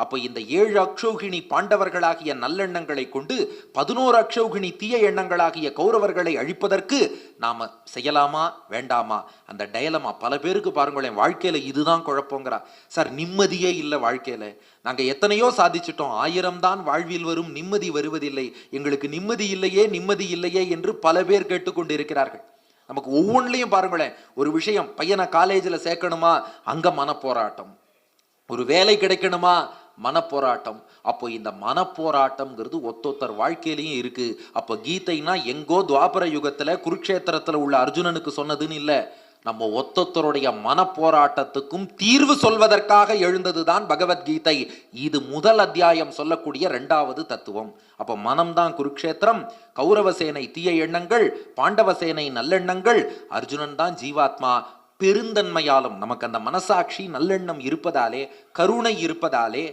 அப்போ இந்த 7 அக்ஷௌகிணி பாண்டவர்களாகிய நல்லெண்ணங்களை கொண்டு 11 அக்ஷௌகிணி தீய எண்ணங்களாகிய கௌரவர்களை அழிப்பதற்கு நாம செய்யலாமா வேண்டாமா? அந்த டயலமா பல பேருக்கு பாருங்களேன், வாழ்க்கையில இதுதான் குழப்பங்கிறா. சார் நிம்மதியே இல்லை வாழ்க்கையில, நாங்க எத்தனையோ சாதிச்சிட்டோம், 1000 தான் வாழ்வில் வரும் நிம்மதி வருவதில்லை, எங்களுக்கு நிம்மதி இல்லையே நிம்மதி இல்லையே என்று பல பேர் கேட்டுக்கொண்டிருக்கிறார்கள். நமக்கு ஒவ்வொன்றிலையும் பாருங்களேன், ஒரு விஷயம், பையனை காலேஜில் சேர்க்கணுமா, அங்க மனப்போராட்டம். ஒரு வேலை கிடைக்கணுமா, மனப்போராட்டம். அப்போ இந்த மனப்போராட்டம்ங்கிறது ஒத்தொத்தர் வாழ்க்கையிலையும் இருக்கு. அப்போ கீதைனா எங்கோ துவாபர யுகத்துல குருக்ஷேத்திரத்துல உள்ள அர்ஜுனனுக்கு சொன்னதுன்னு இல்லை, நம்ம ஒத்தொத்தருடைய மனப்போராட்டத்துக்கும் தீர்வு சொல்வதற்காக எழுந்ததுதான் பகவத்கீதை. இது முதல் அத்தியாயம் சொல்லக்கூடிய 2வது தத்துவம். அப்ப மனம்தான் குருக்ஷேத்திரம், கௌரவசேனை தீய எண்ணங்கள், பாண்டவசேனை நல்லெண்ணங்கள், அர்ஜுனன் தான் ஜீவாத்மா. பெருந்தன்மையாலும் நமக்கு அந்த மனசாட்சி நல்லெண்ணம் இருப்பதாலே, கருணை இருப்பதாலே